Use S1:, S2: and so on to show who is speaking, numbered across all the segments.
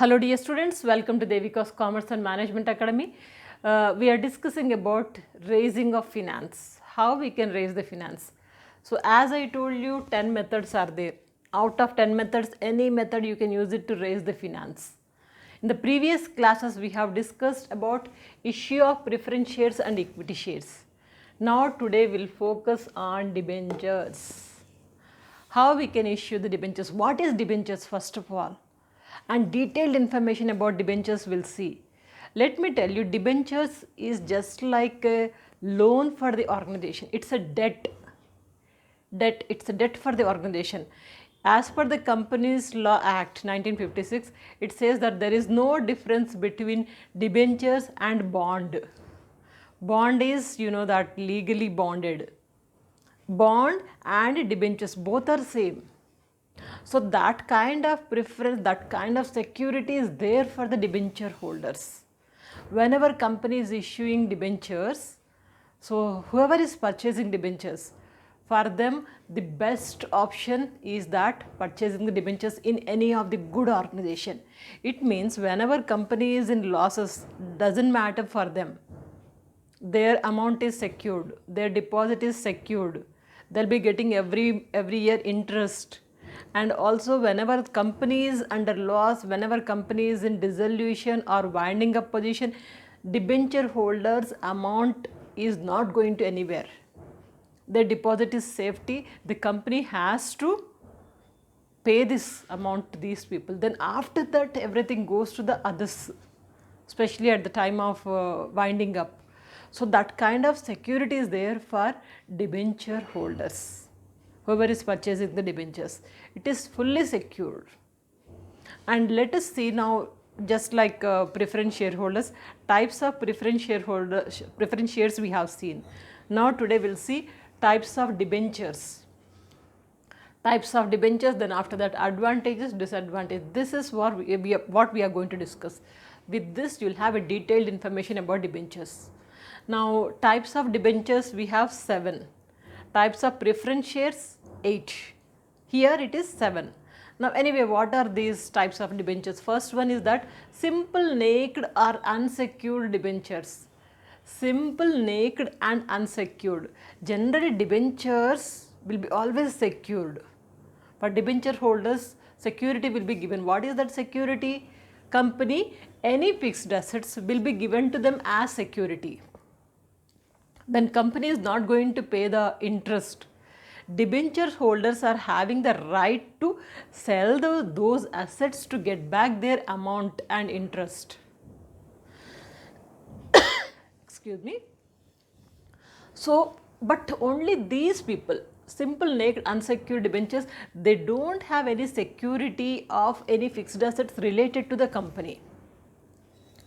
S1: Hello dear students, welcome to Devika's Commerce and Management Academy. We are discussing about raising of finance, how we can raise the finance. So as I told you, 10 methods are there. Out of 10 methods, any method you can use it to raise the finance. In the previous classes, we have discussed about issue of preference shares and equity shares. Now today we'll focus on debentures. How we can issue the debentures, what is debentures first of all, and detailed information about debentures we'll see. Let me tell you, debentures is just like a loan for the organization. It's a debt. It's a debt for the organization. As per the Companies Law Act 1956, it says that there is no difference between debentures and bond. Bond is, you know, that legally bonded. Bond and debentures both are same. So that kind of preference, that kind of security is there for the debenture holders. Whenever company is issuing debentures, so whoever is purchasing debentures, for them the best option is that purchasing the debentures in any of the good organization. It means whenever company is in losses, doesn't matter for them. Their amount is secured, their deposit is secured, they'll be getting every year interest. And also whenever company is under loss, whenever company is in dissolution or winding up position, debenture holders amount is not going to anywhere. Their deposit is safety. The company has to pay this amount to these people. Then after that everything goes to the others, especially at the time of winding up. So that kind of security is there for debenture holders. Whoever is purchasing the debentures, it is fully secured. And let us see now, just like preference shareholders, types of preference shares we have seen. Now today we'll see types of debentures. Types of debentures, then after that advantages, disadvantages. This is what we are going to discuss. With this you will have a detailed information about debentures. Now types of debentures we have 7. Types of preference shares 8. Here it is 7. Now anyway, what are these types of debentures? First one is that simple naked or unsecured debentures. Simple naked and unsecured. Generally debentures will be always secured. For debenture holders, security will be given. What is that security? Company, any fixed assets will be given to them as security. Then company is not going to pay the interest. Debenture holders are having the right to sell those assets to get back their amount and interest. Excuse me. So, but only these people, simple naked unsecured debentures, they don't have any security of any fixed assets related to the company.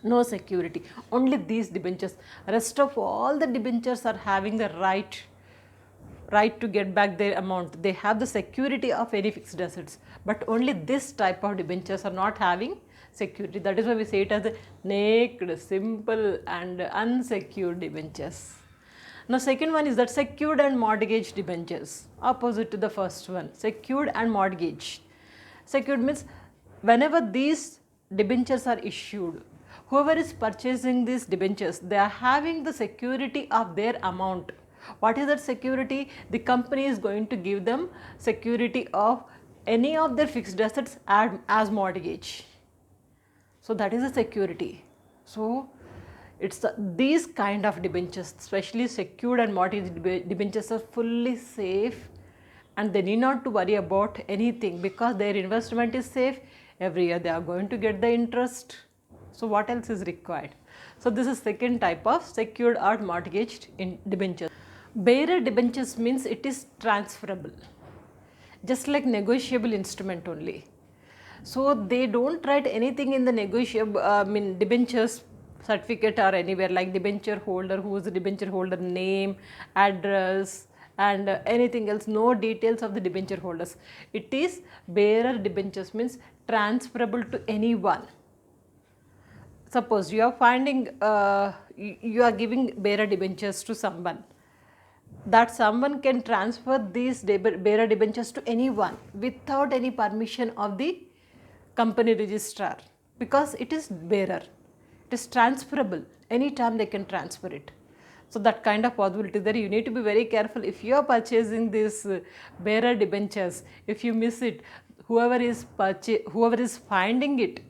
S1: No security, only these debentures. Rest of all the debentures are having the right to get back their amount. They have the security of any fixed assets, but only this type of debentures are not having security. That is why we say it as a naked, simple and unsecured debentures. Now second one is that secured and mortgaged debentures, opposite to the first one. Secured and mortgaged. Secured means whenever these debentures are issued, whoever is purchasing these debentures, they are having the security of their amount. What is that security? The company is going to give them security of any of their fixed assets as mortgage. So that is the security. So it's these kind of debentures, especially secured and mortgaged debentures, are fully safe and they need not to worry about anything because their investment is safe. Every year they are going to get the interest. So what else is required? So this is second type of secured or mortgaged debentures. Bearer debentures means it is transferable, just like negotiable instrument only. So they don't write anything in the debentures certificate or anywhere, like debenture holder, who is the debenture holder, name, address and anything else, no details of the debenture holders. It is bearer debentures means transferable to anyone. Suppose you are finding, you are giving bearer debentures to someone. That someone can transfer these bearer debentures to anyone without any permission of the company registrar. because it is bearer, it is transferable, anytime they can transfer it. So that kind of possibility there, you need to be very careful. If you are purchasing this bearer debentures, if you miss it, whoever is finding it,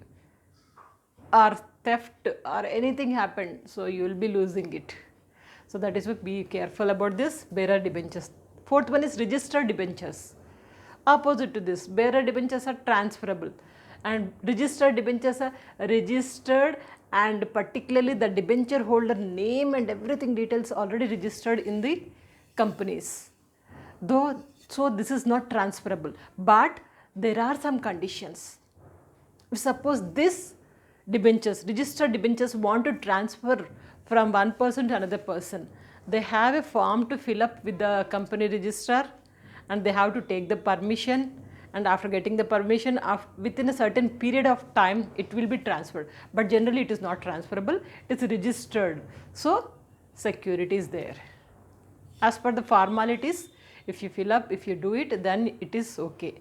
S1: or theft or anything happened, so you will be losing it. So that is why be careful about this bearer debentures. Fourth one is registered debentures. Opposite to this, bearer debentures are transferable and registered debentures are registered, and particularly the debenture holder name and everything details already registered in the companies. Though, so this is not transferable, but there are some conditions. Suppose this debentures, registered debentures want to transfer from one person to another person, they have a form to fill up with the company registrar, and they have to take the permission, and after getting the permission, within a certain period of time it will be transferred, but generally it is not transferable, it is registered. So security is there. As per the formalities, if you fill up, if you do it, then it is okay.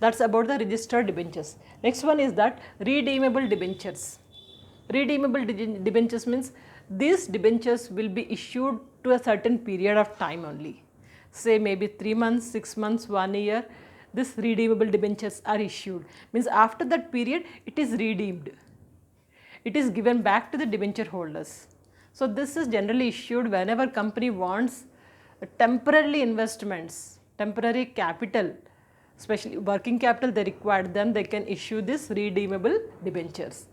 S1: That's about the registered debentures. Next one is that redeemable debentures. Redeemable debentures means these debentures will be issued to a certain period of time only. Say maybe 3 months, 6 months, 1 year, this redeemable debentures are issued. Means after that period it is redeemed. It is given back to the debenture holders. So this is generally issued whenever company wants temporary investments, temporary capital, especially working capital they require, then they can issue this redeemable debentures.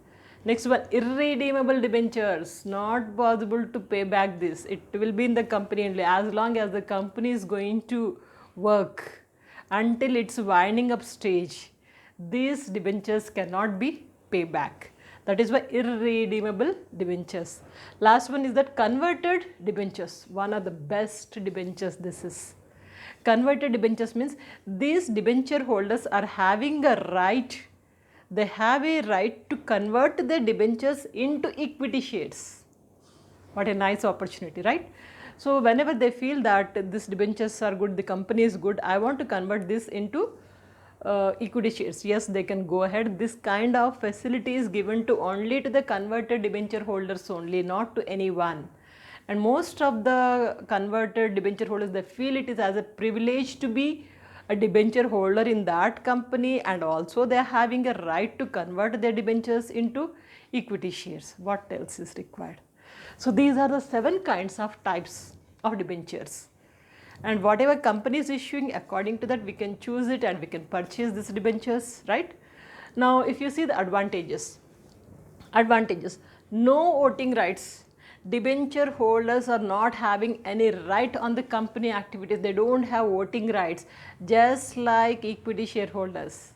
S1: Next one, irredeemable debentures, not possible to pay back this, it will be in the company only as long as the company is going to work until its winding up stage. These debentures cannot be paid back. That is why irredeemable debentures. Last one is that converted debentures, one of the best debentures this is. Converted debentures means these debenture holders are having a right, they have a right to convert their debentures into equity shares. What a nice opportunity, right? So whenever they feel that these debentures are good, the company is good, I want to convert this into equity shares, yes, they can go ahead. This kind of facility is given to only to the converted debenture holders only, not to anyone. And most of the converted debenture holders, they feel it is as a privilege to be a debenture holder in that company, and also they are having a right to convert their debentures into equity shares. What else is required? So these are the 7 kinds of types of debentures, and whatever company is issuing, according to that we can choose it and we can purchase these debentures, right? Now if you see the advantages, no voting rights. Debenture holders are not having any right on the company activities, they don't have voting rights, just like equity shareholders.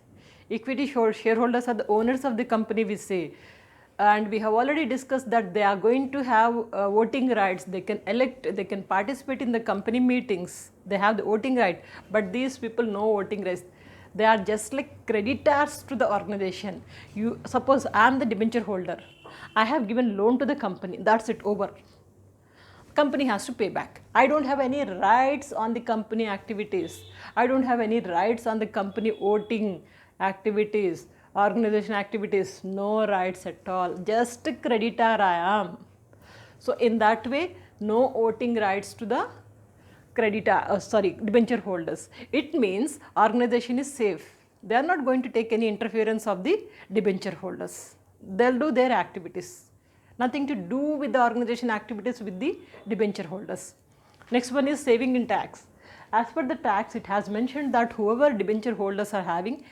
S1: Equity shareholders are the owners of the company, we say, and we have already discussed that they are going to have voting rights, they can elect, they can participate in the company meetings, they have the voting right, but these people no voting rights. They are just like creditors to the organization. You suppose I am the debenture holder, I have given loan to the company, that's it, over. Company has to pay back. I don't have any rights on the company activities. I don't have any rights on the company voting activities, organization activities, no rights at all. Just a creditor I am. So in that way, no voting rights to the debenture holders. It means organization is safe. They are not going to take any interference of the debenture holders. They'll do their activities. Nothing to do with the organization activities with the debenture holders. Next one is saving in tax. As per the tax, it has mentioned that whoever debenture holders are having,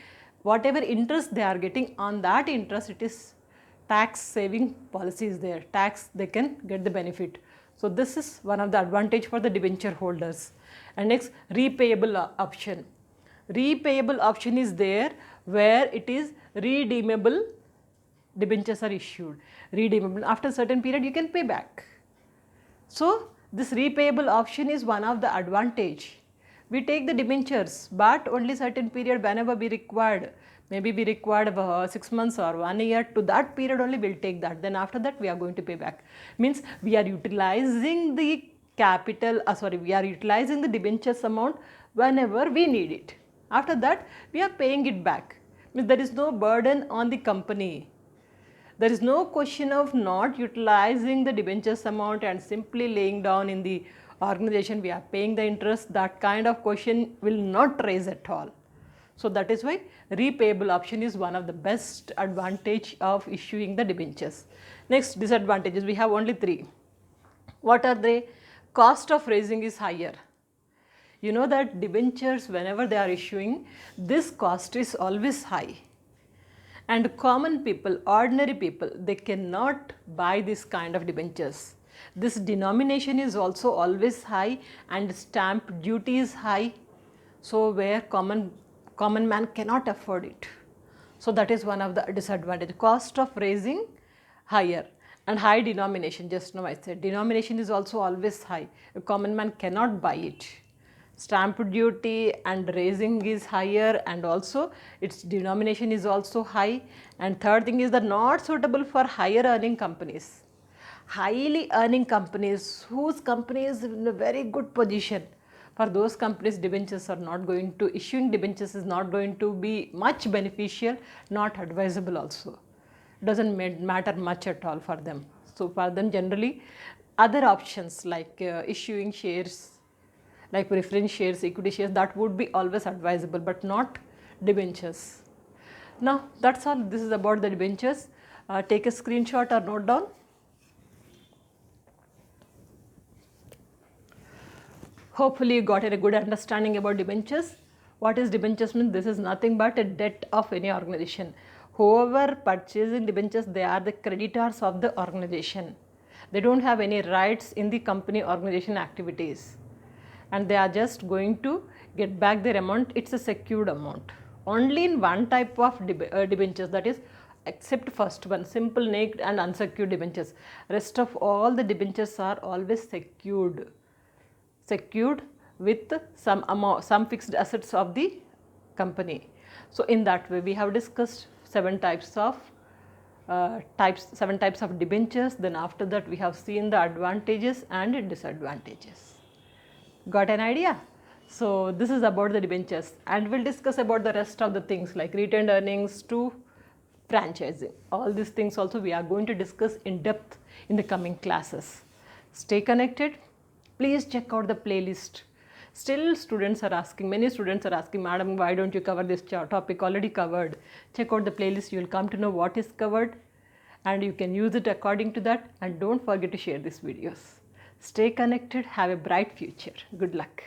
S1: whatever interest they are getting, on that interest it is tax saving policy is there. Tax, they can get the benefit. So this is one of the advantage for the debenture holders. And next, repayable option. Repayable option is there where it is redeemable debentures are issued. Redeemable, after a certain period you can pay back. So this repayable option is one of the advantage. We take the debentures, but only certain period whenever we required, maybe we required 6 months or 1 year, to that period only we will take that, then after that we are going to pay back. Means we are utilizing the capital, we are utilizing the debentures amount whenever we need it. After that we are paying it back. Means there is no burden on the company. There is no question of not utilizing the debentures amount and simply laying down in the organization we are paying the interest. That kind of question will not raise at all. So that is why repayable option is one of the best advantage of issuing the debentures. Next disadvantages, we have only 3. What are they? Cost of raising is higher. You know that debentures, whenever they are issuing, this cost is always high. And common people, ordinary people, they cannot buy this kind of debentures. This denomination is also always high and stamp duty is high. So where common man cannot afford it. So that is one of the disadvantage. Cost of raising higher and high denomination. Just now I said denomination is also always high. A common man cannot buy it. Stamp duty and raising is higher, and also its denomination is also high. And third thing is that not suitable for higher earning companies. Highly earning companies whose company is in a very good position, for those companies debentures are not going to, issuing debentures is not going to be much beneficial, not advisable also. Doesn't matter much at all for them. So for them generally other options like issuing shares, like preference shares, equity shares, that would be always advisable, but not debentures. Now that's all. This is about the debentures. Take a screenshot or note down. Hopefully you got a good understanding about debentures. What is debentures means? This is nothing but a debt of any organization. Whoever purchasing debentures, they are the creditors of the organization. They don't have any rights in the company organization activities, and they are just going to get back their amount. It's a secured amount. Only in one type of debentures, that is except first one, simple naked and unsecured debentures. Rest of all the debentures are always secured with some amount, some fixed assets of the company. So in that way we have discussed 7 types of debentures. Then after that we have seen the advantages and disadvantages. Got an idea? So this is about the debentures, and we'll discuss about the rest of the things like retained earnings to franchising. All these things also we are going to discuss in depth in the coming classes. Stay connected. Please check out the playlist. Still students are asking, many students are asking, madam, why don't you cover this topic? Already covered. Check out the playlist. You will come to know what is covered and you can use it according to that, and don't forget to share these videos. Stay connected. Have a bright future. Good luck.